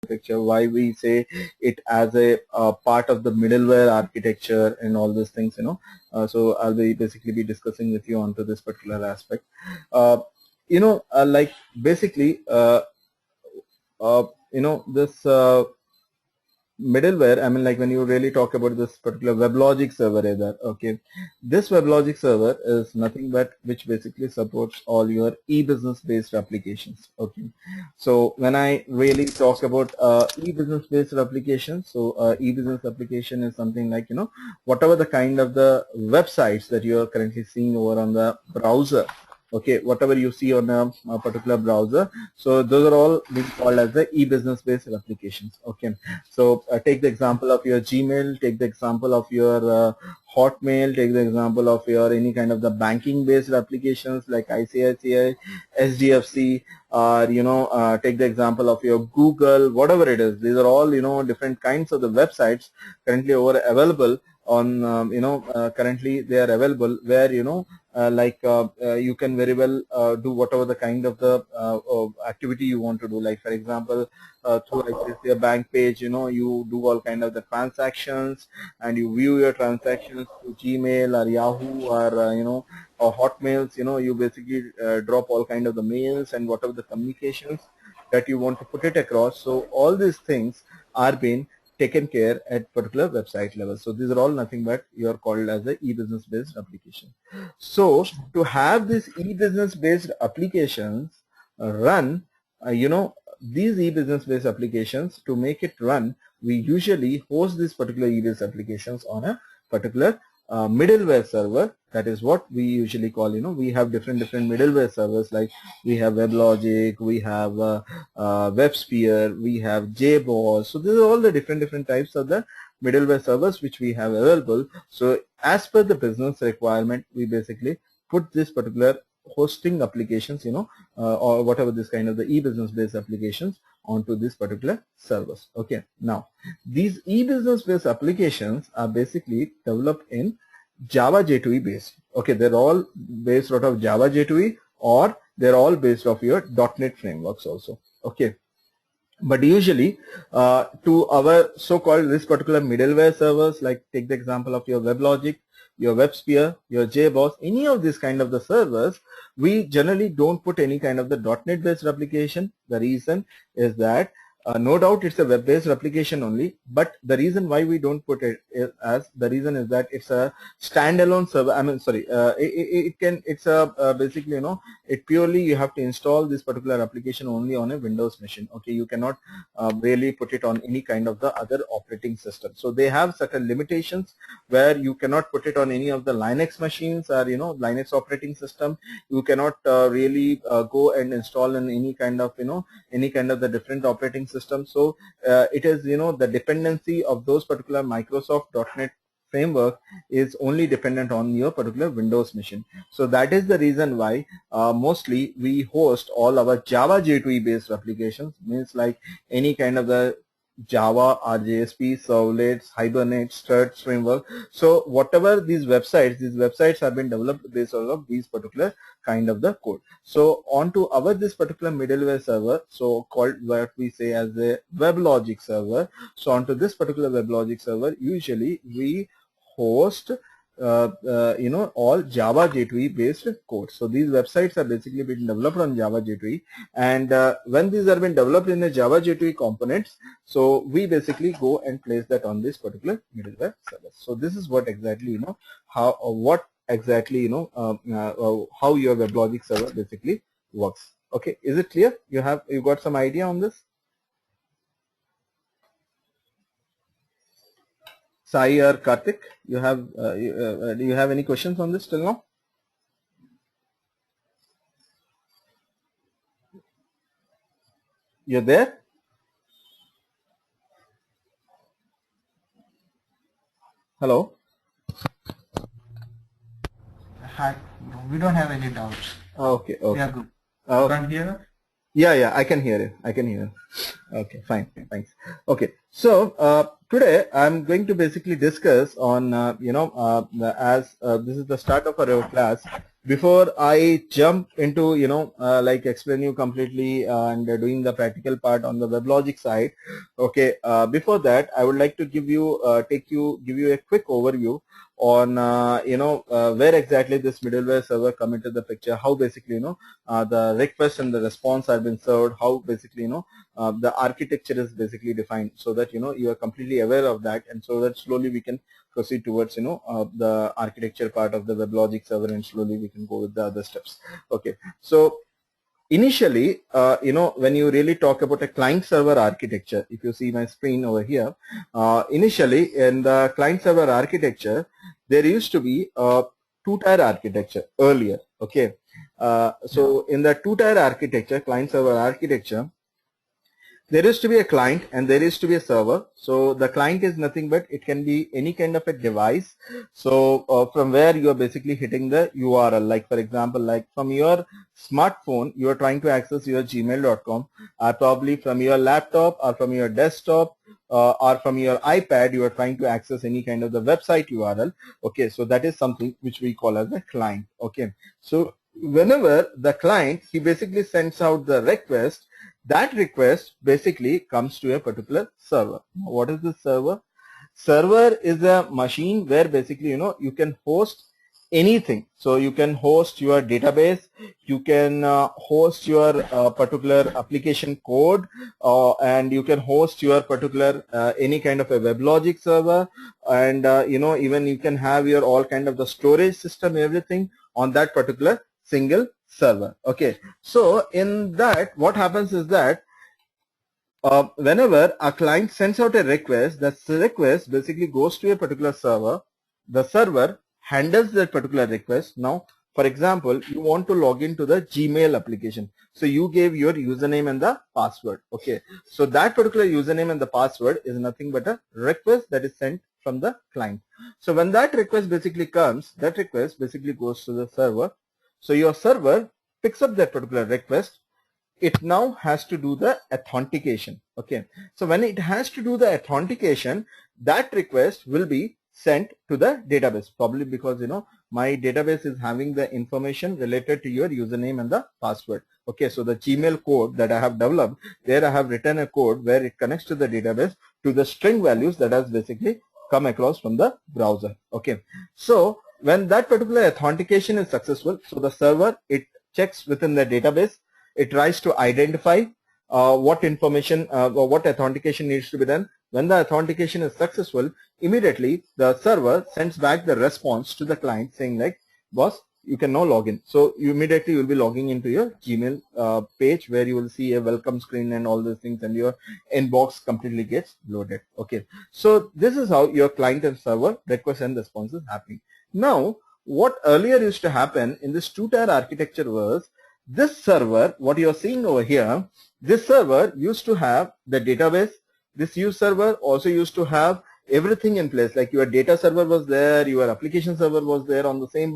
architecture, why we say it as a part of the middleware architecture and all these things, so I'll be basically be discussing with you onto this particular aspect. Like basically, this middleware, I mean, like when you really talk about this particular WebLogic server either, okay, this WebLogic server is nothing but which basically supports all your e-business based applications. Okay, so when I really talk about e-business based applications, so e-business application is something like, whatever the kind of the websites that you are currently seeing over on the browser. Okay, whatever you see on a particular browser, so those are all being called as the e-business based applications. Okay, so take the example of your Gmail, take the example of your Hotmail, take the example of your any kind of the banking based applications like ICICI, SDFC, or take the example of your Google, whatever it is. These are all different kinds of the websites currently available on currently they are available where you can very well do whatever the kind of the activity you want to do. Like for example, through ICICI bank page, you do all kind of the transactions and you view your transactions through Gmail or Yahoo or or Hotmails. You basically drop all kind of the mails and whatever the communications that you want to put it across. So all these things are being taken care at particular website level. So these are all nothing but you are called as a e-business based application. So to have this e-business based applications run, these e-business based applications, to make it run, we usually host these particular e-business applications on a particular middleware server. That is what we usually call, we have different middleware servers, like we have WebLogic, we have WebSphere, we have JBoss. So these are all the different types of the middleware servers which we have available. So as per the business requirement, we basically put this particular hosting applications, or whatever this kind of the e-business based applications onto this particular servers. Okay, now these e-business based applications are basically developed in Java J2E based. Okay, they're all based out of Java J2E, or they're all based off your .NET frameworks also. Okay, but usually to our so-called this particular middleware servers, like take the example of your WebLogic, your WebSphere, your JBoss, any of these kind of the servers, we generally don't put any kind of the .NET based application. The reason is that no doubt it's a web-based application only, but the reason why we don't put it as the reason is that it's a standalone server. I mean, sorry, it's a basically, it purely you have to install this particular application only on a Windows machine. Okay, you cannot really put it on any kind of the other operating system. So they have certain limitations where you cannot put it on any of the Linux machines or Linux operating system. You cannot really go and install in any kind of the different operating system. So it is the dependency of those particular Microsoft.NET framework is only dependent on your particular Windows machine. So that is the reason why mostly we host all our Java J2E based applications, means like any kind of the Java, RJSP, servlets, Hibernate, Struts framework. So whatever these websites have been developed based on these particular kind of the code. So onto our this particular middleware server, so called what we say as a WebLogic server. So onto this particular WebLogic server, usually we host all Java J2E based code. So these websites are basically being developed on Java J2E, and when these are being developed in the Java J2E components, so we basically go and place that on this particular middleware server. So this is what exactly how your WebLogic server basically works. Okay, is it clear? You got some idea on this? Sai or Karthik, you have do you have any questions on this till now? You're there? Hello? Hi. No, we don't have any doubts. Okay, okay. Yeah, good. You can't hear us? Yeah, I can hear you. Okay, fine, thanks. Okay, so today I'm going to basically discuss on, as this is the start of our class, before I jump into, like explain you completely and doing the practical part on the WebLogic side, okay, before that, I would like to give you, give you a quick overview on, where exactly this middleware server come into the picture, how basically, the request and the response have been served, how basically, the architecture is basically defined, so that, you are completely aware of that, and so that slowly we can proceed towards the architecture part of the WebLogic server, and slowly we can go with the other steps. Okay, so initially, when you really talk about a client server architecture, if you see my screen over here, initially in the client server architecture, there used to be a two-tier architecture earlier. Okay, so in the two-tier architecture, client server architecture, there is to be a client and there is to be a server. So the client is nothing but it can be any kind of a device. So from where you are basically hitting the URL, like for example, like from your smartphone, you are trying to access your gmail.com, or probably from your laptop or from your desktop or from your iPad, you are trying to access any kind of the website URL. Okay, so that is something which we call as a client. Okay, so whenever the client, he basically sends out the request, that request basically comes to a particular server. What is the server? Server is a machine where basically, you can host anything. So you can host your database, you can host your particular application code, and you can host your particular any kind of a WebLogic server, and even you can have your all kind of the storage system, everything on that particular single server. Okay, so in that, what happens is that whenever a client sends out a request, the request basically goes to a particular server. The server handles that particular request. Now, for example, you want to log into the Gmail application. So you gave your username and the password. Okay, so that particular username and the password is nothing but a request that is sent from the client. So when that request basically comes, that request basically goes to the server. So your server picks up that particular request. It now has to do the authentication. Okay, so when it has to do the authentication, that request will be sent to the database, probably because my database is having the information related to your username and the password. Okay, so the Gmail code that I have developed, there I have written a code where it connects to the database to the string values that has basically come across from the browser. Okay, so when that particular authentication is successful, so the server, it checks within the database, it tries to identify what information or what authentication needs to be done. When the authentication is successful, immediately the server sends back the response to the client saying like, boss, you can now log in. So you immediately will be logging into your Gmail page, where you will see a welcome screen and all those things, and your inbox completely gets loaded. Okay, so this is how your client and server request and response is happening. Now, what earlier used to happen in this two-tier architecture was, this server, what you're seeing over here, this server used to have the database. This server also used to have everything in place, like your data server was there, your application server was there on the same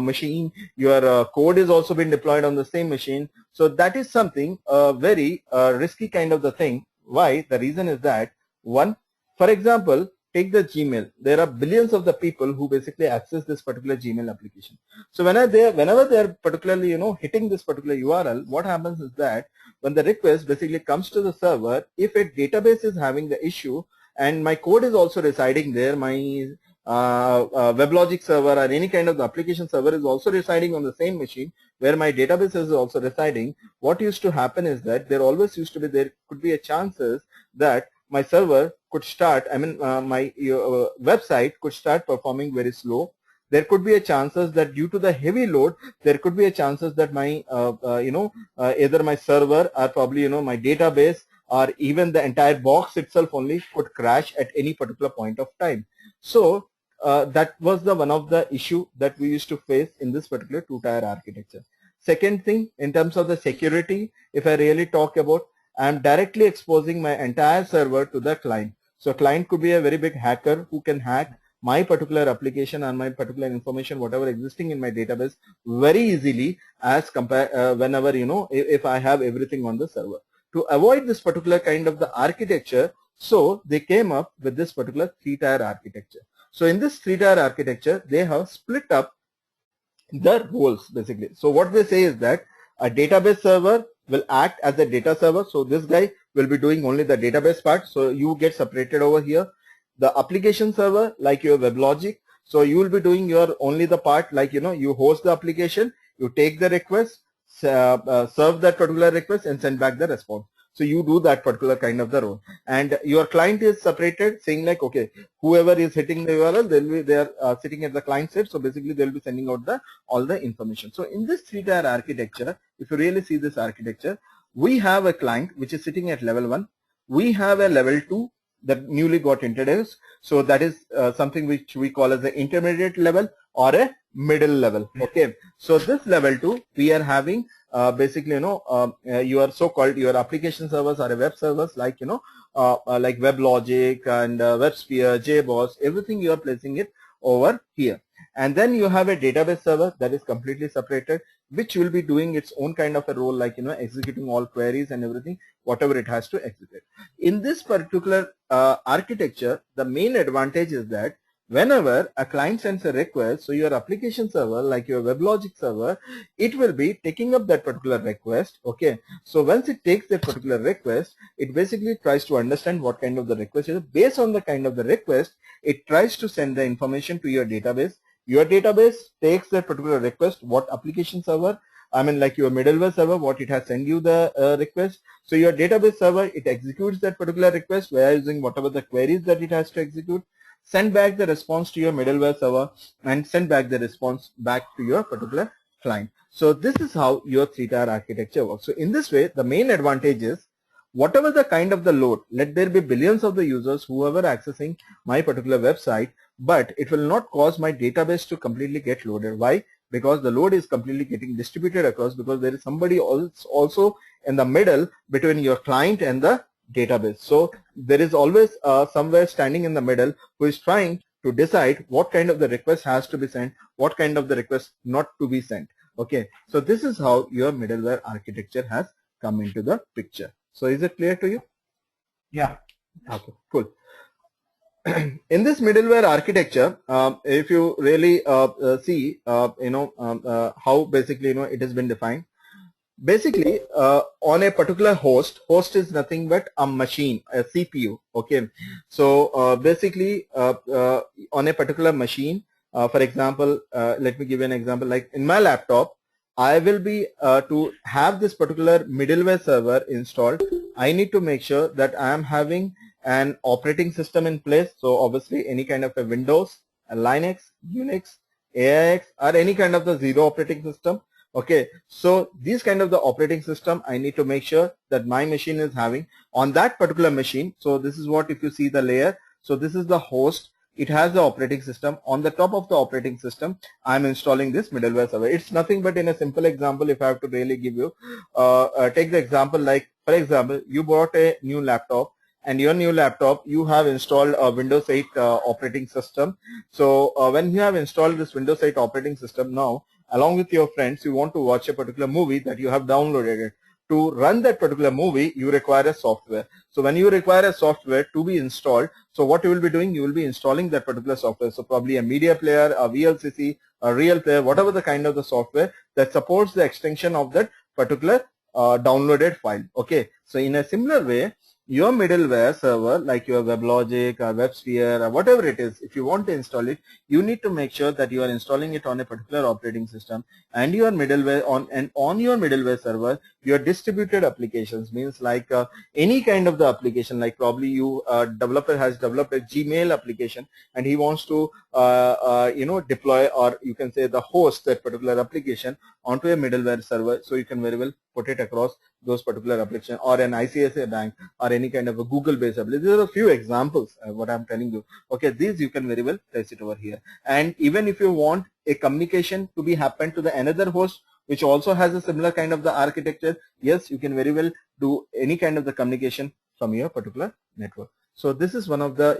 machine, your code is also been deployed on the same machine. So that is something very risky kind of the thing. Why? The reason is that, one, for example, take the Gmail. There are billions of the people who basically access this particular Gmail application. So whenever they are particularly hitting this particular URL, what happens is that when the request basically comes to the server, if a database is having the issue and my code is also residing there, my WebLogic server or any kind of the application server is also residing on the same machine where my database is also residing, what used to happen is that there could be a chances that my server could start, my website could start performing very slow. There could be a chances that due to the heavy load, there could be a chances that my, either my server or probably, my database or even the entire box itself only could crash at any particular point of time. So that was one of the issue that we used to face in this particular two-tier architecture. Second thing, in terms of the security, if I really talk about, I am directly exposing my entire server to the client. So client could be a very big hacker who can hack my particular application and my particular information, whatever existing in my database, very easily as compare whenever if I have everything on the server. To avoid this particular kind of the architecture, so they came up with this particular three-tier architecture. So in this three-tier architecture, they have split up the roles basically. So what they say is that a database server will act as a data server. So this guy will be doing only the database part. So you get separated over here. The application server, like your WebLogic. So you will be doing your only the part like, you host the application, you take the request, serve that particular request and send back the response. So you do that particular kind of the role, and your client is separated, saying like, okay, whoever is hitting the URL, they are sitting at the client side. So basically they'll be sending out all the information. So in this three-tier architecture, if you really see this architecture, we have a client which is sitting at level 1. We have a level 2 that newly got introduced. So that is something which we call as the intermediate level or a middle level. Okay. So this level 2, we are having basically, your so-called your application servers or a web servers like, like WebLogic and WebSphere, JBoss, everything you are placing it over here. And then you have a database server that is completely separated, which will be doing its own kind of a role, like, executing all queries and everything, whatever it has to execute. In this particular architecture, the main advantage is that whenever a client sends a request, so your application server, like your WebLogic server, it will be taking up that particular request. Okay. So once it takes that particular request, it basically tries to understand what kind of the request is. Based on the kind of the request, it tries to send the information to your database. Your database takes that particular request, what application server, like your middleware server, what it has sent you the request. So your database server, it executes that particular request via using whatever the queries that it has to execute, send back the response to your middleware server, and send back the response back to your particular client. So this is how your three-tier architecture works. So in this way, the main advantage is whatever the kind of the load, let there be billions of the users, whoever accessing my particular website, but it will not cause my database to completely get loaded. Why? Because the load is completely getting distributed across, because there is somebody also in the middle between your client and the database. So there is always somewhere standing in the middle who is trying to decide what kind of the request has to be sent, what kind of the request not to be sent. Okay, so this is how your middleware architecture has come into the picture. So is it clear to you? Yeah. Okay, cool. In this middleware architecture, if you really see, how basically, it has been defined. Basically, on a particular host is nothing but a machine, a CPU. Okay, so basically, on a particular machine, for example, let me give you an example. Like in my laptop, I will be to have this particular middleware server installed, I need to make sure that I am having an operating system in place. So obviously any kind of a Windows, a Linux, Unix, AIX, or any kind of the zero operating system. Okay, so these kind of the operating system, I need to make sure that my machine is having on that particular machine. So this is what, if you see the layer, so this is the host, it has the operating system. On the top of the operating system, I'm installing this middleware server. It's nothing but, in a simple example, if I have to really give you, take the example, like for example, you bought a new laptop, and your new laptop, you have installed a Windows 8 operating system. So when you have installed this Windows 8 operating system, now along with your friends, you want to watch a particular movie that you have downloaded it. To run that particular movie, you require a software. So when you require a software to be installed, so what you will be doing, you will be installing that particular software. So probably a media player, a VLCC, a real player, whatever the kind of the software that supports the extension of that particular downloaded file. Okay, so in a similar way, your middleware server, like your WebLogic or WebSphere or whatever it is, if you want to install it, you need to make sure that you are installing it on a particular operating system, and your middleware on your middleware server, your distributed applications, means like any kind of the application, like probably you developer has developed a Gmail application and he wants to deploy, or you can say the host that particular application onto a middleware server, so you can very well put it across those particular application, or an ICICI bank, or any kind of a Google based application. These are a few examples what I'm telling you. Okay, these you can very well place it over here. And even if you want a communication to be happen to the another host which also has a similar kind of the architecture, yes, you can very well do any kind of the communication from your particular network. So this is one of the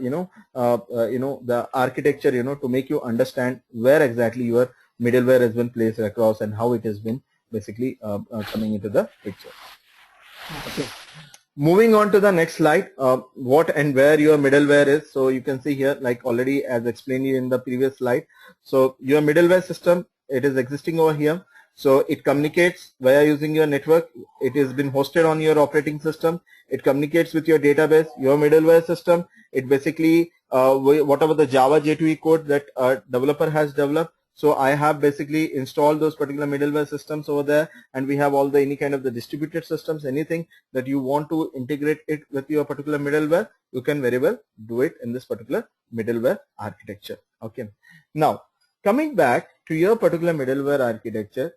the architecture to make you understand where exactly your middleware has been placed across and how it has been basically coming into the picture. Okay. Moving on to the next slide, what and where your middleware is. So you can see here, like already as explained in the previous slide. So your middleware system it is existing over here. So it communicates via using your network. It has been hosted on your operating system. It communicates with your database, your middleware system. It basically whatever the Java J2E code that a developer has developed. So I have basically installed those particular middleware systems over there, and we have all the any kind of the distributed systems, anything that you want to integrate it with your particular middleware, you can very well do it in this particular middleware architecture. Okay. Now coming back to your particular middleware architecture,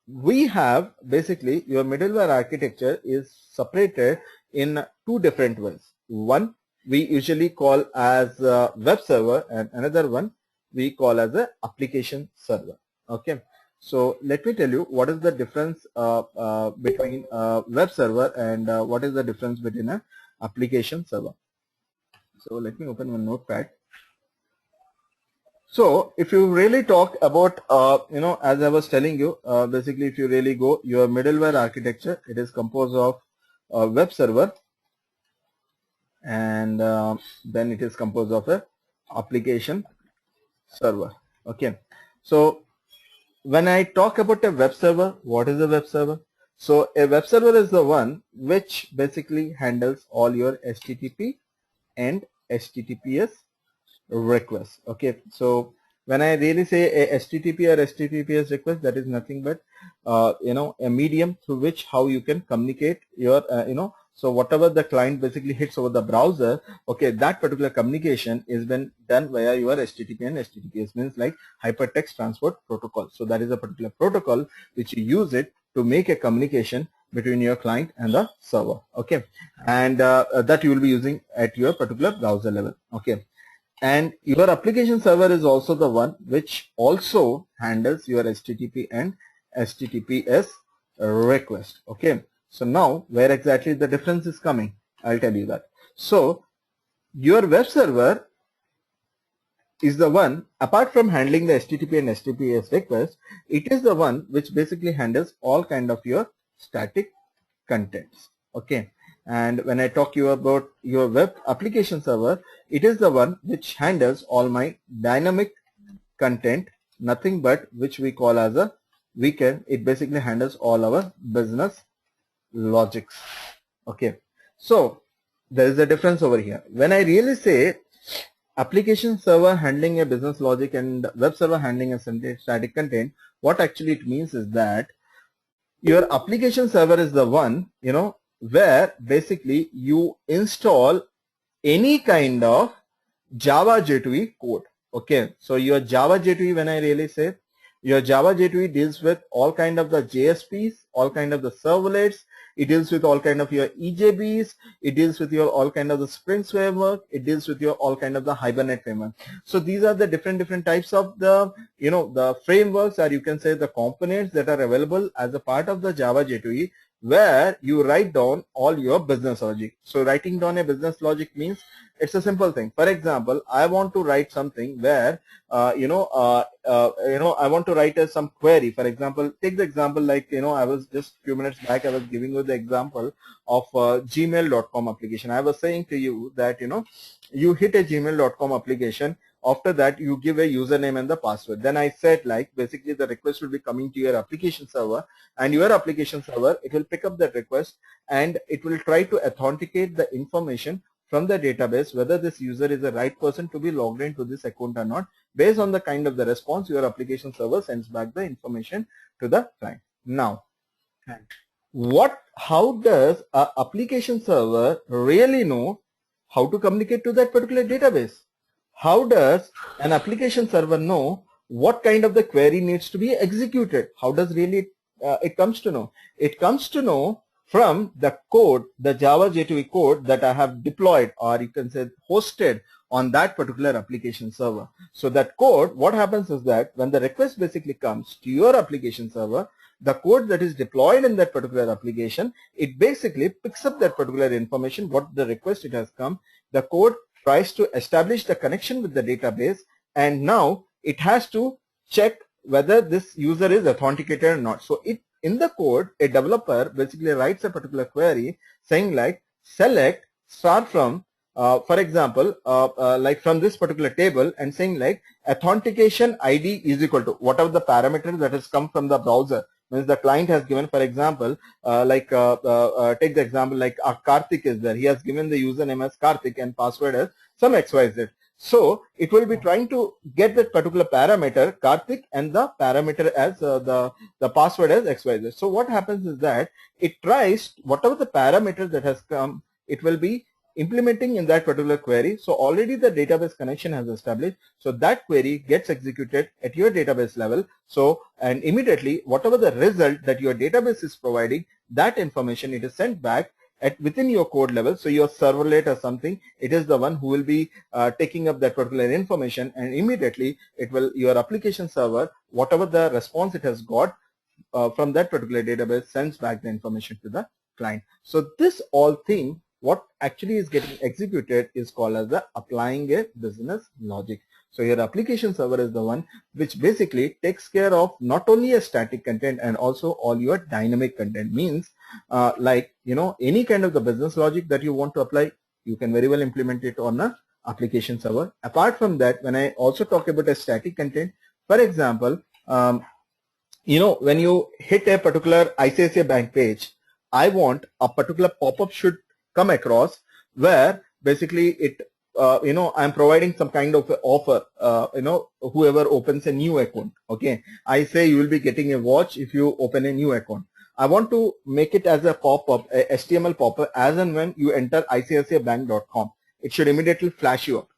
we have basically your middleware architecture is separated in two different ways. One we usually call as a web server, and another one we call as a application server. Okay, so let me tell you what is the difference between a web server and what is the difference between an application server. So let me open one notepad. So if you really talk about, as I was telling you, basically if you really go your middleware architecture, it is composed of a web server, and then it is composed of a application server. Okay. So when I talk about a web server, what is a web server? So a web server is the one which basically handles all your HTTP and HTTPS request. Okay, so when I really say a HTTP or HTTPS request, that is nothing but a medium through which how you can communicate your so whatever the client basically hits over the browser, okay, that particular communication is been done via your HTTP and HTTPS, means like hypertext transport protocol. So that is a particular protocol which you use it to make a communication between your client and the server. Okay, and that you will be using at your particular browser level. Okay. And your application server is also the one which also handles your HTTP and HTTPS request. Okay. So now where exactly the difference is coming, I'll tell you that. So your web server is the one, apart from handling the HTTP and HTTPS request, it is the one which basically handles all kind of your static contents. Okay. And when I talk to you about your web application server, it is the one which handles all my dynamic content, nothing but which we call as a weekend. It basically handles all our business logics. Okay, so there is a difference over here. When I really say application server handling a business logic and web server handling a static content, what actually it means is that your application server is the one, where basically you install any kind of Java J2E code. Okay, so your Java J2E, when I really say your Java J2E deals with all kind of the JSPs, all kind of the servlets, it deals with all kind of your EJBs, it deals with your all kind of the Spring framework, it deals with your all kind of the Hibernate framework. So these are the different types of the the frameworks, or you can say the components that are available as a part of the Java J2E, where you write down all your business logic. So writing down a business logic means it's a simple thing. For example, I want to write something where I want to write some query. For example, take the example like I was just few minutes back I was giving you the example of gmail.com application. I was saying to you that you hit a gmail.com application. After that, you give a username and the password. Then I said like basically the request will be coming to your application server, and your application server, it will pick up that request and it will try to authenticate the information from the database whether this user is the right person to be logged into this account or not. Based on the kind of the response, your application server sends back the information to the client. Now, how does an application server really know how to communicate to that particular database? How does an application server know what kind of the query needs to be executed? How does really it comes to know? It comes to know from the code, the Java J2E code that I have deployed, or you can say hosted on that particular application server. So that code, what happens is that when the request basically comes to your application server, the code that is deployed in that particular application, it basically picks up that particular information, what the request it has come. The code tries to establish the connection with the database, and now it has to check whether this user is authenticated or not. So in the code, a developer basically writes a particular query saying like select start from for example, like from this particular table and saying like authentication ID is equal to whatever the parameter that has come from the browser. Means the client has given, for example, take the example like Karthik is there. He has given the username as Karthik and password as some XYZ. So it will be trying to get that particular parameter Karthik and the parameter as the password as XYZ. So what happens is that it tries whatever the parameter that has come, it will be implementing in that particular query. So already the database connection has established. So that query gets executed at your database level. So and immediately whatever the result that your database is providing, that information it is sent back at within your code level. So your servlet or something, it is the one who will be taking up that particular information, and immediately it will, your application server, whatever the response it has got from that particular database, sends back the information to the client. So this all thing, what actually is getting executed is called as the applying a business logic. So your application server is the one which basically takes care of not only a static content and also all your dynamic content. Means like, you know, any kind of the business logic that you want to apply, you can very well implement it on a application server. Apart from that, when I also talk about a static content, for example, you know, when you hit a particular ICICI Bank page, I want a particular pop-up should come across where basically it, you know, I'm providing some kind of offer, you know, whoever opens a new account. Okay. I say you will be getting a watch if you open a new account. I want to make it as a pop-up, a HTML pop-up as and when you enter ICICIbank.com. It should immediately flash you up.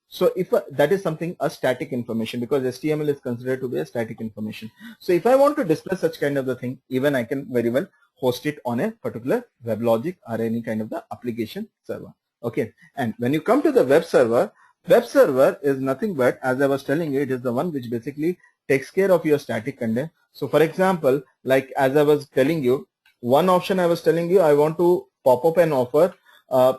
So if that is something a static information, because HTML is considered to be a static information. So if I want to display such kind of the thing, even I can very well host it on a particular WebLogic or any kind of the application server. Okay. And when you come to the web server is nothing but, as I was telling you, it is the one which basically takes care of your static content. So for example, like as I was telling you, one option I was telling you, I want to pop up an offer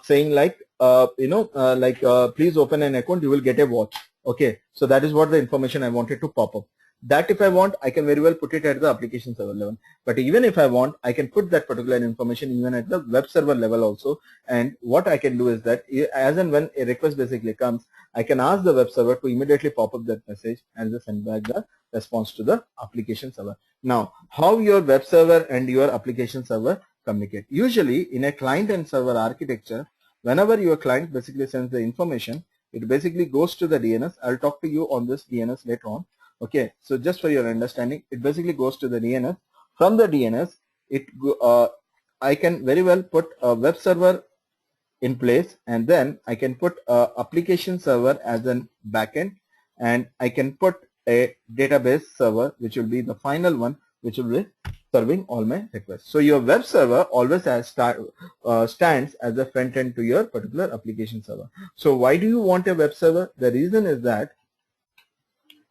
saying like, please open an account, you will get a watch. Okay. So that is what the information I wanted to pop up. That if I want, I can very well put it at the application server level. But even if I want, I can put that particular information even at the web server level also. And what I can do is that as and when a request basically comes, I can ask the web server to immediately pop up that message and just send back the response to the application server. Now, how your web server and your application server communicate? Usually in a client and server architecture, whenever your client basically sends the information, it basically goes to the DNS. I'll talk to you on this DNS later on. Okay, so just for your understanding, it basically goes to the DNS. From the DNS, I can very well put a web server in place, and then I can put a application server as an backend, and I can put a database server, which will be the final one, which will be serving all my requests. So your web server always stands as a front end to your particular application server. So why do you want a web server? The reason is that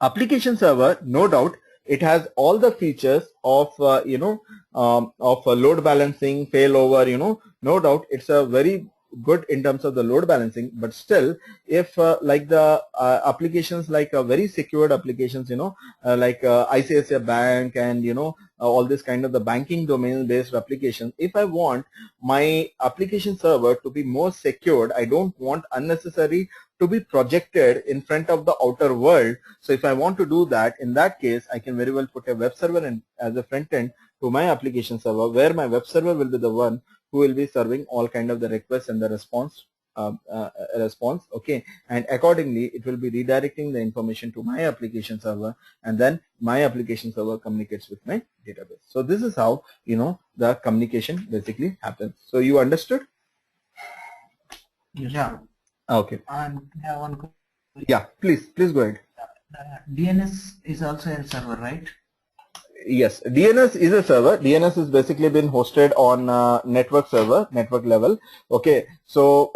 application server, no doubt, it has all the features of load balancing, failover. No doubt, it's a very good in terms of the load balancing. But still, if like the applications like very secured applications, like ICICI Bank and all this kind of the banking domain based applications, if I want my application server to be more secured, I don't want unnecessary to be projected in front of the outer world. So if I want to do that, in that case, I can very well put a web server in as a front end to my application server, where my web server will be the one who will be serving all kind of the requests and the response. Okay, and accordingly it will be redirecting the information to my application server, and then my application server communicates with my database. So this is how the communication basically happens. So you understood? Yeah. Okay. And I have one question. Yeah, please go ahead. DNS is also a server, right? Yes, DNS is a server. DNS is basically been hosted on network server, network level. Okay, so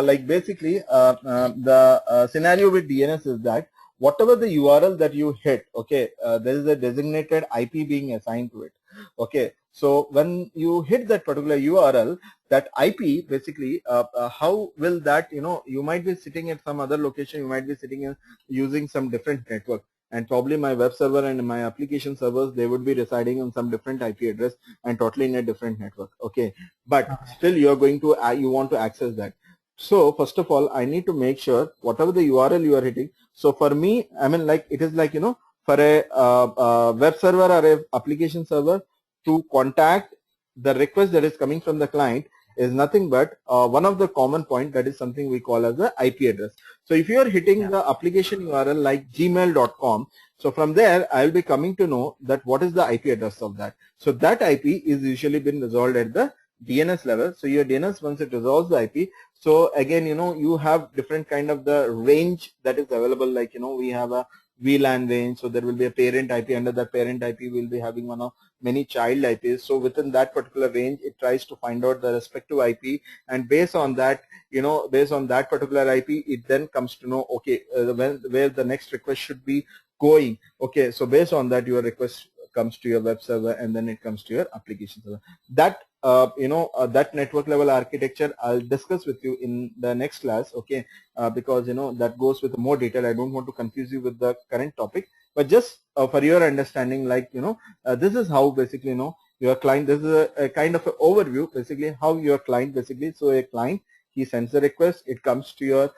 like basically the scenario with DNS is that whatever the URL that you hit, okay, there is a designated IP being assigned to it. Okay, so when you hit that particular URL, that IP basically, how will that, you might be sitting at some other location, you might be sitting in using some different network. And probably my web server and my application servers, they would be residing on some different IP address and totally in a different network. Okay, but still you're going to you want to access that. So first of all, I need to make sure whatever the URL you are hitting. So for me, I mean, like it is like, you know, for a web server or a application server to contact the request that is coming from the client is nothing but one of the common point, that is something we call as the IP address. So if you are hitting Yeah. the application URL like gmail.com, so from there I will be coming to know that what is the IP address of that. So that IP is usually been resolved at the DNS level. So your DNS, once it resolves the IP, so again, you know, you have different kind of the range that is available. Like, you know, we have a VLAN range. So there will be a parent IP. Under that parent IP, we'll be having one of many child IPs. So within that particular range, it tries to find out the respective IP, and based on that, you know, based on that particular IP, it then comes to know, okay, where the next request should be going. Okay, so based on that, your request comes to your web server, and then it comes to your application server. That that network level architecture I'll discuss with you in the next class, okay, because, you know, that goes with more detail. I don't want to confuse you with the current topic, but just for your understanding, like, you know, this is how basically, you know, your client, this is a kind of an overview, basically how your client basically, so a client, he sends a request, it comes to your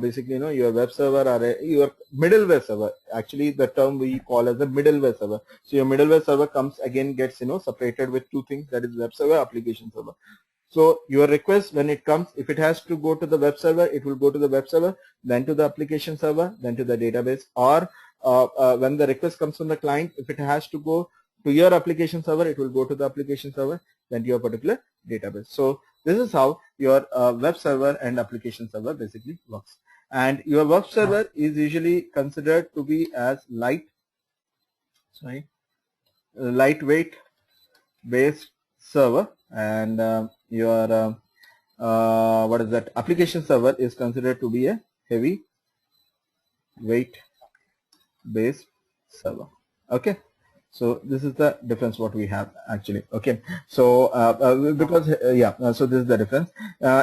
basically, you know, your web server or your middleware server. Actually, the term we call as a middleware server. So your middleware server comes again, gets, you know, separated with two things, that is web server, application server. So your request, when it comes, if it has to go to the web server, it will go to the web server, then to the application server, then to the database. Or when the request comes from the client, if it has to go to your application server, it will go to the application server, then to your particular database. So this is how your web server and application server basically works. And your web server is usually considered to be as lightweight based server, and your what is that, application server is considered to be a heavy weight based server. Okay, so this is the difference what we have actually. Okay, so because so this is the difference.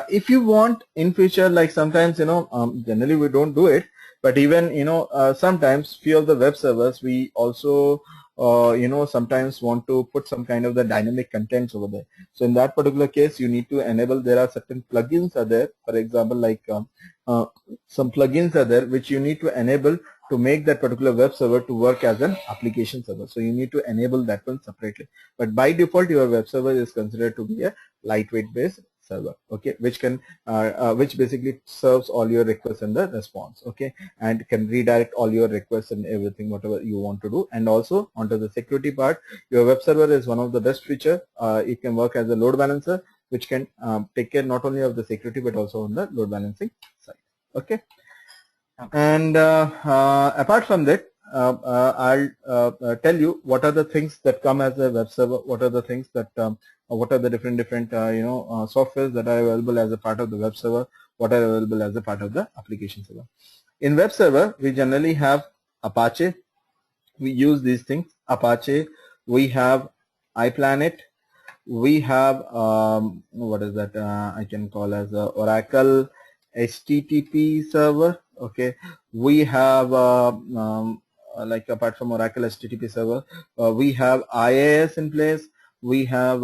If you want in future, like sometimes, you know, generally we don't do it, but even, you know, sometimes few of the web servers we also you know, sometimes want to put some kind of the dynamic contents over there. So in that particular case, you need to enable, there are certain plugins are there, for example, like some plugins are there which you need to enable to make that particular web server to work as an application server. So you need to enable that one separately, but by default your web server is considered to be a lightweight based server, okay, which can which basically serves all your requests and the response, okay, and can redirect all your requests and everything whatever you want to do. And also onto the security part, your web server is one of the best feature. It can work as a load balancer, which can take care not only of the security but also on the load balancing side, okay. And apart from that, I'll tell you what are the things that come as a web server, what are the things that what are the different softwares that are available as a part of the web server, what are available as a part of the application server. In web server, we generally have Apache. We use these things, Apache. We have iPlanet. We have what is that, I can call as a Oracle HTTP server, okay. We have like apart from Oracle HTTP server, we have IaaS in place. We have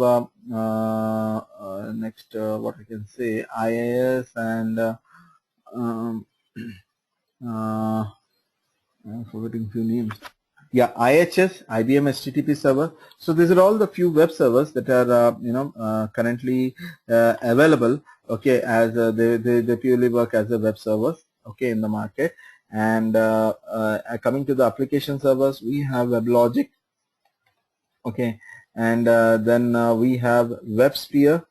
next what I can say, IaaS and um, I'm forgetting few names. Yeah, IHS, IBM HTTP server. So these are all the few web servers that are currently available. Okay, as they purely work as a web servers. Okay, in the market. And coming to the application servers, we have WebLogic. Okay, and then we have WebSphere.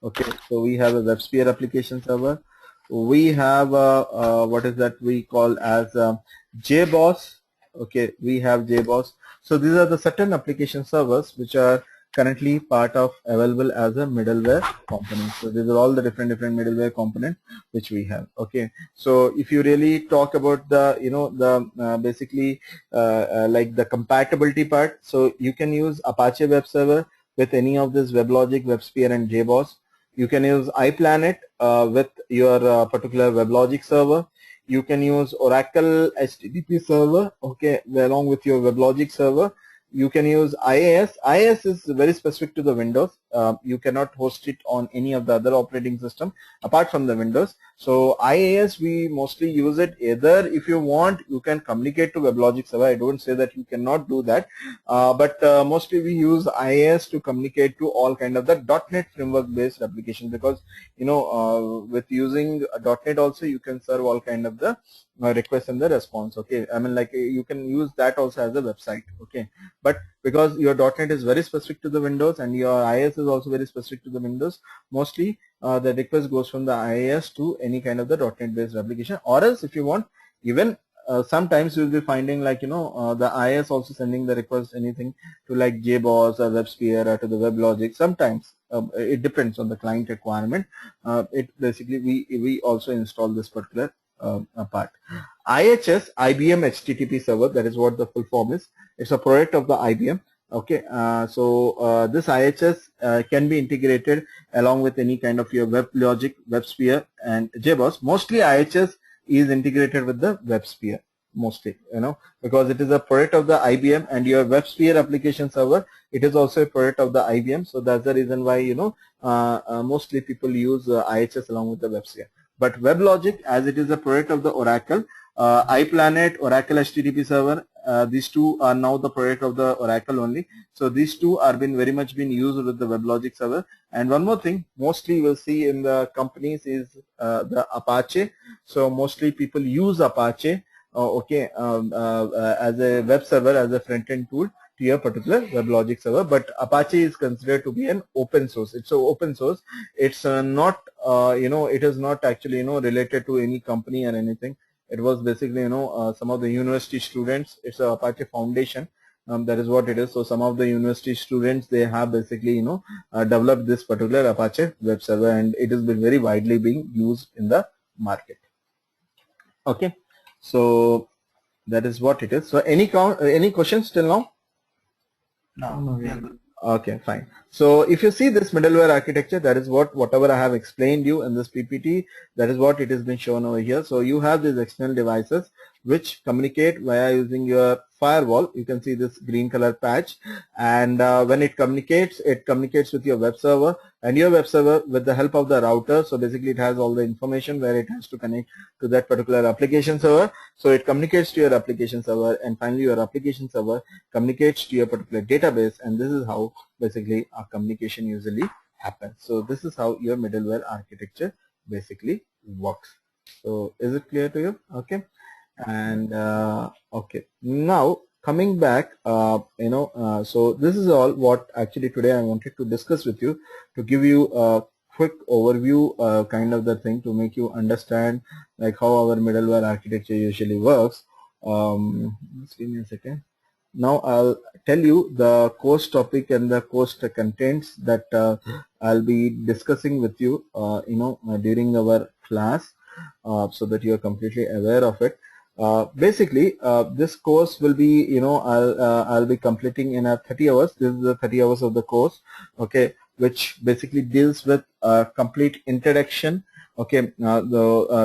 Okay, so we have a WebSphere application server. We have what is that we call as JBoss. Okay, we have JBoss. So these are the certain application servers which are currently part of available as a middleware component. So these are all the different middleware components which we have. Okay, so if you really talk about the basically like the compatibility part, so you can use Apache web server with any of this WebLogic, WebSphere and JBoss. You can use iPlanet with your particular WebLogic server. You can use Oracle HTTP server, okay, along with your WebLogic server. You can use IaaS. IaaS is very specific to the Windows. you cannot host it on any of the other operating system apart from the Windows. So IaaS, we mostly use it either if you want, you can communicate to WebLogic server. I don't say that you cannot do that, but mostly we use IaaS to communicate to all kind of the .NET framework based application, because with using .NET also you can serve all kind of the request and the response. Okay, I mean, like, you can use that also as a website. Okay, but because your .NET is very specific to the Windows and your IaaS is also very specific to the Windows, mostly the request goes from the IaaS to any kind of the .NET based application. Or else, if you want, even sometimes you'll be finding, like, the IaaS also sending the request anything to like JBoss or WebSphere or to the WebLogic. Sometimes it depends on the client requirement. It basically, we also install this particular part. IHS, IBM HTTP server, that is what the full form is. It's a product of the IBM. Okay, so this IHS can be integrated along with any kind of your WebLogic, WebSphere, and JBoss. Mostly IHS is integrated with the WebSphere, mostly, because it is a product of the IBM, and your WebSphere application server, it is also a product of the IBM. So that's the reason why mostly people use IHS along with the WebSphere. But WebLogic, as it is a product of the Oracle, iPlanet, Oracle HTTP server, these two are now the product of the Oracle only. So these two are very much used with the WebLogic server. And one more thing, mostly you will see in the companies is the Apache. So mostly people use Apache, as a web server, as a front-end tool to your particular WebLogic server. But Apache is considered to be an open source. It's so open source. It's not, it is not actually, related to any company or anything. It was basically, some of the university students. It's a Apache Foundation. That is what it is. So some of the university students, they have basically, developed this particular Apache web server, and it has been very widely being used in the market. Okay, so that is what it is. So any questions till now? No, we are good. Okay, fine. So if you see this middleware architecture, that is whatever I have explained you in this PPT, that is what it has been shown over here. So you have these external devices which communicate via using your firewall. You can see this green color patch, and when it communicates with your web server, and your web server with the help of the router. So basically it has all the information where it has to connect to that particular application server. So it communicates to your application server, and finally your application server communicates to your particular database, and this is how basically our communication usually happens. So this is how your middleware architecture basically works. So is it clear to you? Okay. And okay, now coming back, so this is all what actually today I wanted to discuss with you, to give you a quick overview, kind of the thing, to make you understand like how our middleware architecture usually works. Just give me a second. Now I'll tell you the course topic and the course contents that I'll be discussing with you, during our class, so that you are completely aware of it. Basically, this course will be, I'll be completing in 30 hours. This is the 30 hours of the course, okay, which basically deals with complete introduction. Okay,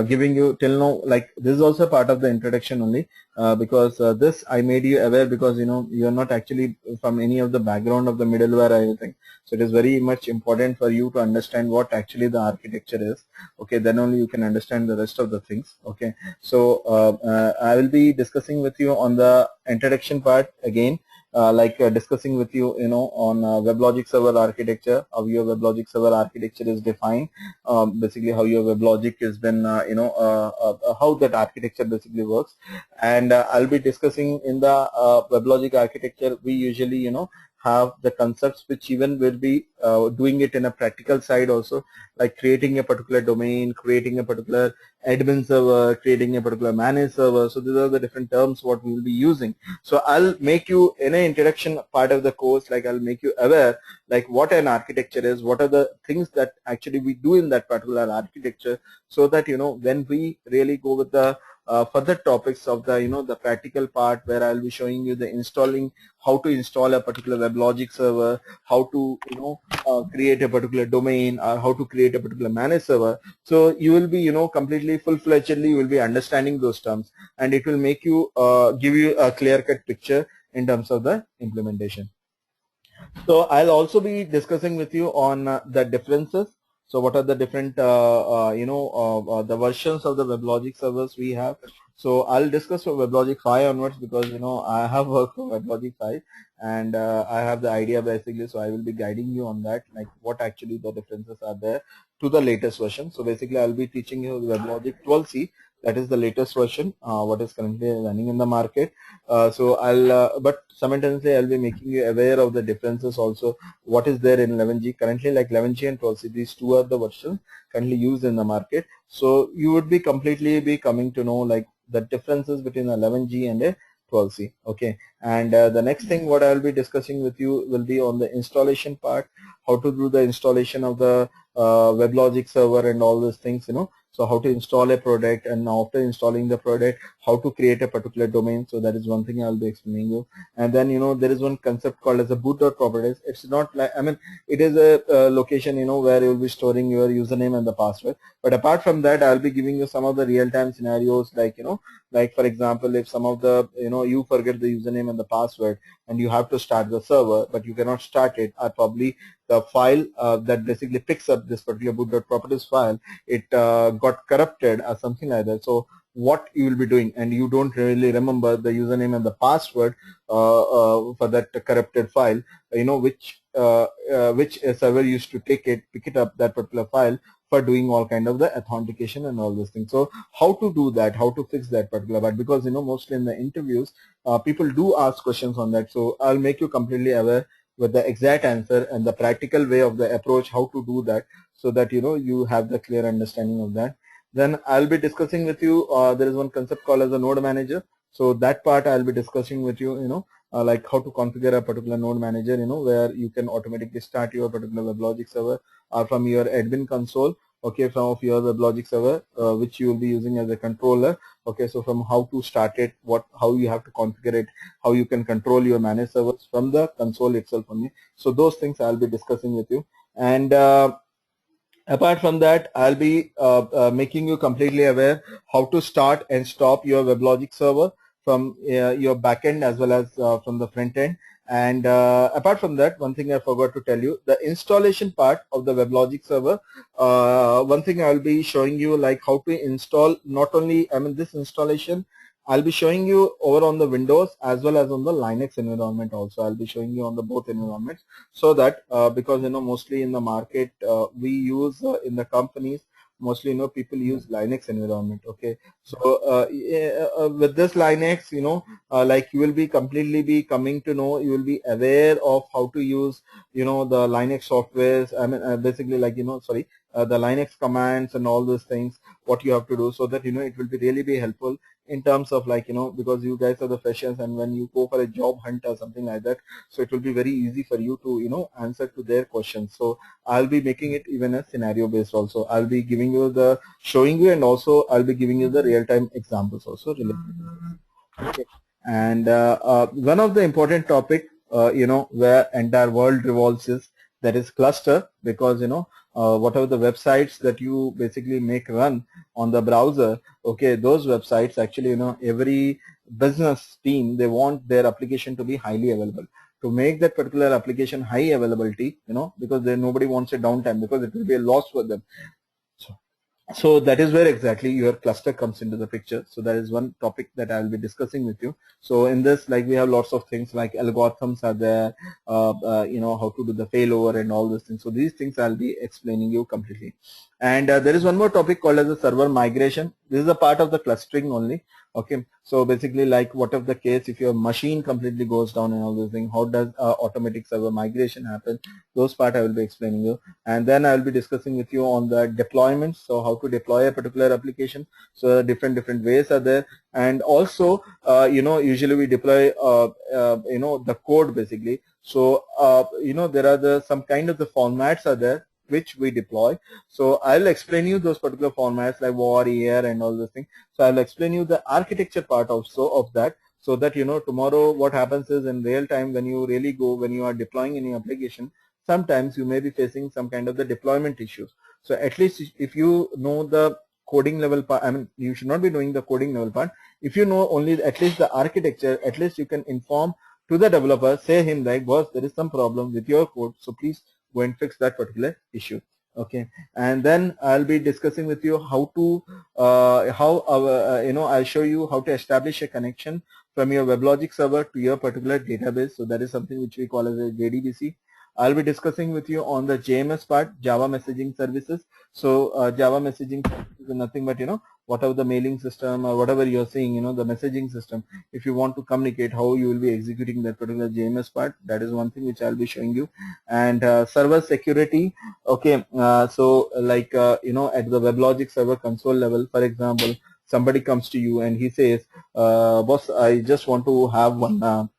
giving you till now, like, this is also part of the introduction only, because this I made you aware because you are not actually from any of the background of the middleware or anything. So it is very much important for you to understand what actually the architecture is. Okay, then only you can understand the rest of the things. Okay, so I will be discussing with you on the introduction part again. Discussing with you, on WebLogic server architecture, how your WebLogic server architecture is defined, basically how your WebLogic has been, how that architecture basically works, and I'll be discussing in the WebLogic architecture. We usually, have the concepts which even will be doing it in a practical side also, like creating a particular domain, creating a particular admin server, creating a particular managed server. So these are the different terms what we will be using. So I'll make you in an introduction part of the course, like I'll make you aware like what an architecture is, what are the things that actually we do in that particular architecture, so that when we really go with the further topics of the the practical part, where I'll be showing you the installing, how to install a particular WebLogic server, how to create a particular domain, or how to create a particular managed server. So you will be completely full-fledgedly you will be understanding those terms, and it will make you give you a clear-cut picture in terms of the implementation. So I'll also be discussing with you on the differences. So what are the different, the versions of the WebLogic servers we have. So I'll discuss for WebLogic 5 onwards because, I have worked for WebLogic 5 and I have the idea basically. So I will be guiding you on that, like what actually the differences are there to the latest version. So basically I'll be teaching you WebLogic 12c. That is the latest version, what is currently running in the market. So but simultaneously I'll be making you aware of the differences also, what is there in 11G currently, like 11G and 12C, these two are the versions currently used in the market. So you would be completely be coming to know like the differences between 11G and a 12C. Okay, and the next thing what I'll be discussing with you will be on the installation part, how to do the installation of the WebLogic server and all those things, so how to install a product, and after installing the product, how to create a particular domain. So that is one thing I'll be explaining you. And then there is one concept called as a boot.properties. It's not like, it is a location where you'll be storing your username and the password. But apart from that, I'll be giving you some of the real-time scenarios, like like for example, if some of the you forget the username and the password and you have to start the server but you cannot start it, or probably the file that basically picks up this particular boot.properties file, it got corrupted or something like that. So what you will be doing, and you don't really remember the username and the password for that corrupted file, which server used to pick it up, that particular file, for doing all kind of the authentication and all those things. So how to do that, how to fix that particular part, because mostly in the interviews people do ask questions on that. So I'll make you completely aware with the exact answer and the practical way of the approach, how to do that, so that you have the clear understanding of that. Then I'll be discussing with you, there is one concept called as a node manager. So that part I'll be discussing with you, like how to configure a particular node manager, where you can automatically start your particular WebLogic server from your admin console, okay, from of your WebLogic server, which you will be using as a controller. Okay, so from how to start it, how you have to configure it, how you can control your managed servers from the console itself only. So those things I'll be discussing with you. And apart from that, I'll be making you completely aware how to start and stop your WebLogic server from your backend as well as from the front end. And apart from that, one thing I forgot to tell you, the installation part of the WebLogic server, one thing I'll be showing you, like how to install, not only, this installation, I'll be showing you over on the Windows as well as on the Linux environment also. I'll be showing you on the both environments, so that because mostly in the market we use in the companies, mostly people use Linux environment. Okay, so with this Linux, like you will be completely be coming to know, you will be aware of how to use the Linux softwares, basically, like sorry, the Linux commands and all those things, what you have to do, so that it will be really be helpful in terms of, like because you guys are the freshers, and when you go for a job hunt or something like that, so it will be very easy for you to answer to their questions. So I'll be making it even a scenario based also. I'll be giving you the showing you, and also I'll be giving you the real-time examples also related to this. Okay, and one of the important topic where entire world revolves is, that is cluster, because whatever the websites that you basically make run on the browser, okay, those websites actually every business team, they want their application to be highly available. To make that particular application high availability, because nobody wants a downtime, because it will be a loss for them. So that is where exactly your cluster comes into the picture. So that is one topic that I'll be discussing with you. So in this, like, we have lots of things like algorithms are there, how to do the failover and all those things. So these things I'll be explaining you completely. And there is one more topic called as a server migration. This is a part of the clustering only. Okay, so basically, like, what if the case if your machine completely goes down and all those things, how does automatic server migration happen? Those part I will be explaining you. And then I will be discussing with you on the deployment, so how to deploy a particular application. So different ways are there, and also usually we deploy the code basically. So there are some kind of the formats are there which we deploy. So I'll explain you those particular formats like war, year, and all those things. So I'll explain you the architecture part also of that, so that tomorrow what happens is, in real time, when you really go, when you are deploying any application, sometimes you may be facing some kind of the deployment issues. So at least if you know the coding level part, you should not be doing the coding level part. If you know only at least the architecture, at least you can inform to the developer, say him like, boss, there is some problem with your code, so please go and fix that particular issue. Okay, and then I'll be discussing with you how to I'll show you how to establish a connection from your WebLogic server to your particular database. So that is something which we call as a JDBC. I'll be discussing with you on the JMS part, Java messaging services. So Java messaging is nothing but whatever the mailing system or whatever you're seeing, the messaging system. If you want to communicate, how you will be executing that particular JMS part, that is one thing which I'll be showing you. And server security. Okay, so like at the WebLogic server console level, for example, somebody comes to you and he says, boss, I just want to have one.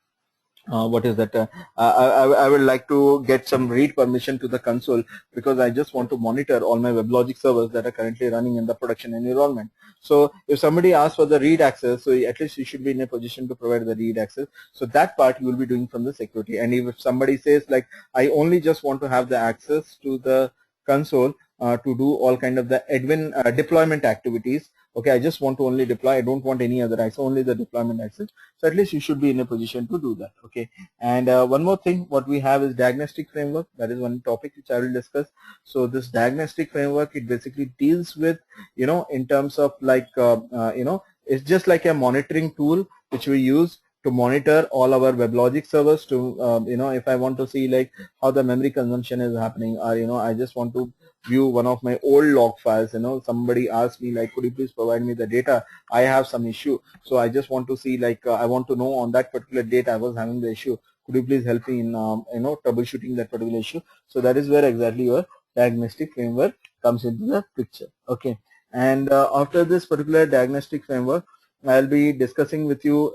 What is that? I would like to get some read permission to the console because I just want to monitor all my WebLogic servers that are currently running in the production environment. So if somebody asks for the read access, so at least you should be in a position to provide the read access. So that part you will be doing from the security. And if somebody says like, I only just want to have the access to the console to do all kind of the admin deployment activities. Okay, I just want to only deploy. I don't want any other access, only the deployment access. So at least you should be in a position to do that. Okay, and one more thing, what we have is diagnostic framework. That is one topic which I will discuss. So this diagnostic framework, it basically deals with, in terms of like, it's just like a monitoring tool which we use to monitor all our WebLogic servers to, if I want to see like how the memory consumption is happening, or, I just want to view one of my old log files, somebody asked me like, could you please provide me the data? I have some issue. So I just want to see like, I want to know on that particular date I was having the issue. Could you please help me in, troubleshooting that particular issue? So that is where exactly your diagnostic framework comes into the picture. Okay. And after this particular diagnostic framework, I'll be discussing with you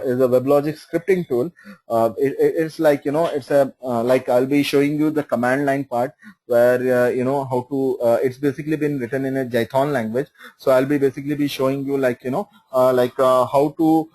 is a WebLogic scripting tool. It's like, it's a like I'll be showing you the command line part where how to it's basically been written in a Python language. So I'll be basically be showing you like how to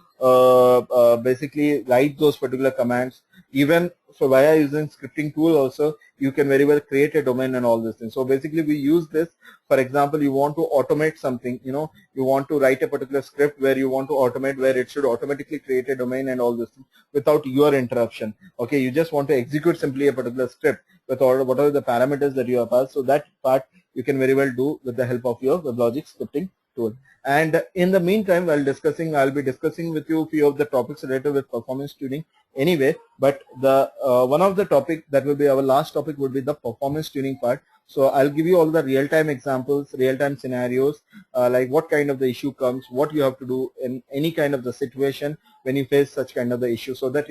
basically write those particular commands. Even so, via using scripting tool also, you can very well create a domain and all this thing. So basically we use this. For example, you want to automate something, you want to write a particular script where you want to automate, where it should automatically create a domain and all this thing without your interruption. Okay, you just want to execute simply a particular script with all whatever the parameters that you have passed. So that part you can very well do with the help of your WebLogic scripting tool. And in the meantime, I'll be discussing with you a few of the topics related with performance tuning anyway, but the one of the topic that will be our last topic would be the performance tuning part. So I'll give you all the real-time examples, real-time scenarios, like what kind of the issue comes, what you have to do in any kind of the situation when you face such kind of the issue, so that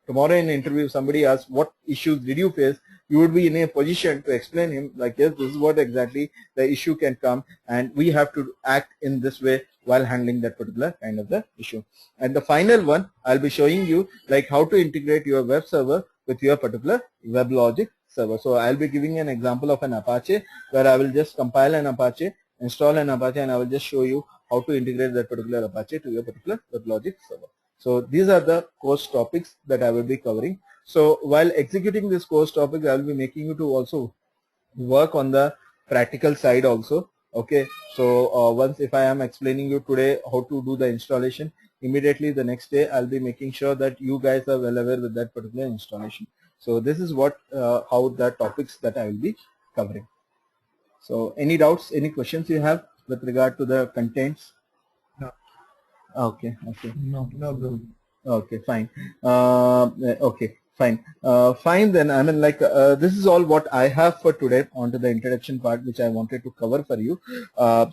tomorrow in an interview if somebody asks what issues did you face, you would be in a position to explain him like, yes, this is what exactly the issue can come, and we have to act in this way while handling that particular kind of the issue. And the final one, I'll be showing you like how to integrate your web server with your particular WebLogic server. So I'll be giving an example of an Apache where I will just compile an Apache, install an Apache, and I will just show you how to integrate that particular Apache to your particular WebLogic server. So these are the course topics that I will be covering. So while executing this course topic, I will be making you to also work on the practical side also. Okay, so once if I am explaining you today how to do the installation, immediately the next day I'll be making sure that you guys are well aware with that particular installation. So this is what how the topics that I will be covering. So any doubts, any questions you have with regard to the contents? No. Okay. No, good. Okay, fine. Okay, fine. Fine then. I mean, like this is all what I have for today onto the introduction part, which I wanted to cover for you.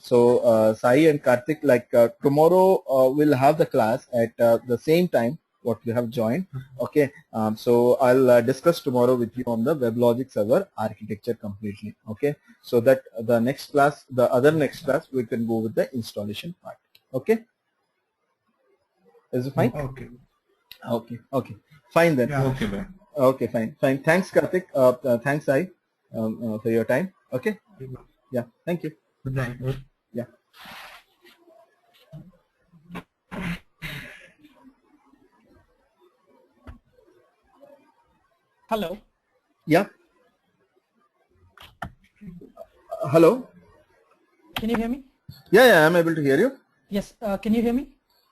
So Sai and Karthik, like tomorrow we'll have the class at the same time what you have joined. Okay. So I'll discuss tomorrow with you on the WebLogic server architecture completely. Okay. So that the next class, the other next class, we can go with the installation part. Okay. Is it fine? Okay. Okay. Fine then. Yeah. Okay, bye. Okay, fine. Thanks, Karthik. Thanks, Sai, for your time. Okay. Yeah. Thank you. Good night. Yeah. Hello. Yeah. Hello. Can you hear me? Yeah, I'm able to hear you. Yes. Can you hear me?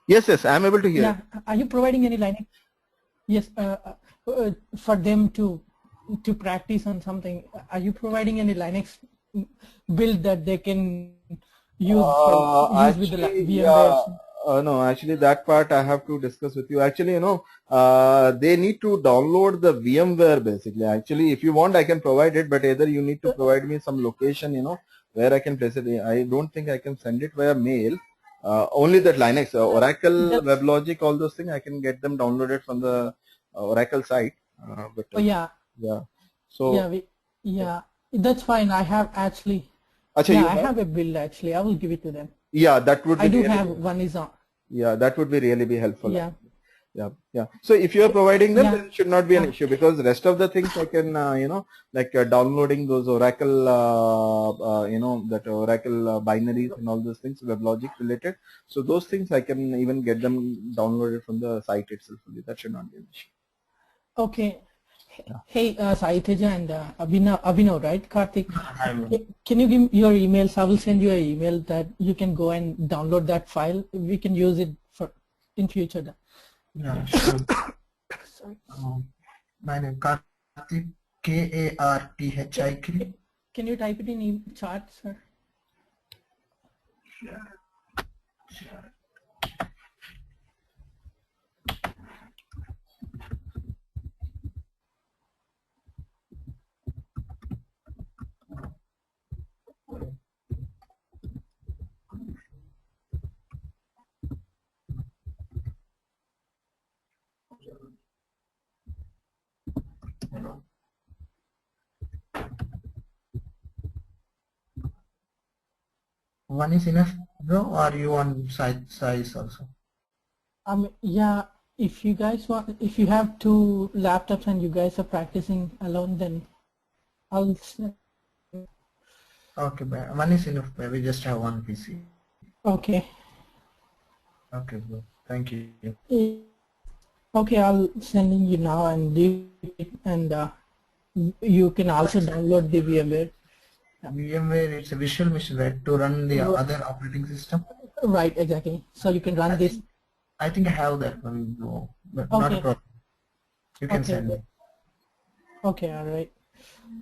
Yes, I'm able to hear. Yeah. Are you providing any Linux? Yes, for them to practice on something. Are you providing any Linux build that they can use with the Actually, yeah. VMware? No, actually that part I have to discuss with you. Actually, they need to download the VMware basically. Actually, if you want, I can provide it, but either you need to provide me some location, where I can place it. I don't think I can send it via mail. Only that Linux, Oracle, Just, WebLogic, all those things, I can get them downloaded from the Oracle site. But oh yeah, yeah. yeah, So, yeah, that's fine. I have actually, actually, yeah, you I have? have a build actually. I will give it to them. Yeah, that would I be do really. have one is on. Yeah, that would be really be helpful. Yeah, Yeah, yeah. So if you are providing them, yeah, then it should not be an issue because the rest of the things I can, like downloading those Oracle, that Oracle binaries and all those things, WebLogic related. So those things I can even get them downloaded from the site itself. That should not be an issue. okay. Yeah. Hey, Saiteja and Abhinav, right? Karthik, I will. can you give me your emails? I will send you an email that you can go and download that file. We can use it for in future. Yeah, sure. Sorry. My name Karthik, Karthik. Can you type it in chat, sir? One is enough, bro, or you want size also? Yeah. If you guys want, if you have 2 laptops and you guys are practicing alone, then I'll. Okay, one is enough. We just have one PC. Okay. Okay, bro. Thank you. Okay, I'll sending you now, and you can also download the VMware. VMware, it's a visual machine, right, to run the other operating system. Right, exactly. So you can run this. I think I have that one, bro, but Okay. not a problem. You can Okay. send me. Okay, all right.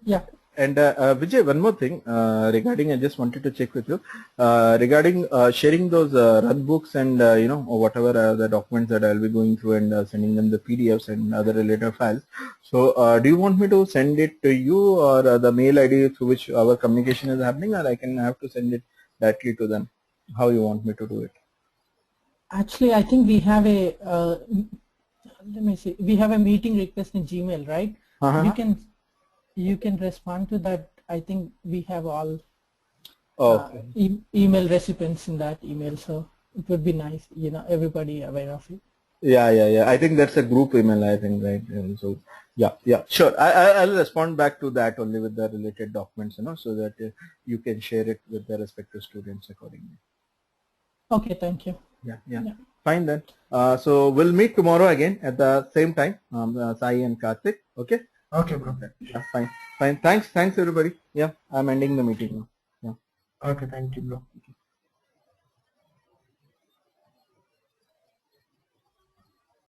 Yeah. And Vijay, one more thing regarding, I just wanted to check with you regarding sharing those run books and whatever the documents that I'll be going through and sending them the PDFs and other related files. So do you want me to send it to you or the mail ID through which our communication is happening, or I can have to send it directly to them? How you want me to do it? Actually, I think we have a let me see. We have a meeting request in Gmail, right? You can respond to that. I think we have all email recipients in that email, so it would be nice, everybody aware of it. Yeah. I think that's a group email, I think, right? And so, yeah, sure. I'll respond back to that only with the related documents, so that you can share it with the respective students accordingly. Okay, thank you. Yeah. Fine then. So we'll meet tomorrow again at the same time, Sai and Karthik. Okay? Okay, bro. Yeah, fine. Thanks everybody. Yeah, I'm ending the meeting now. Yeah. Okay, thank you, bro.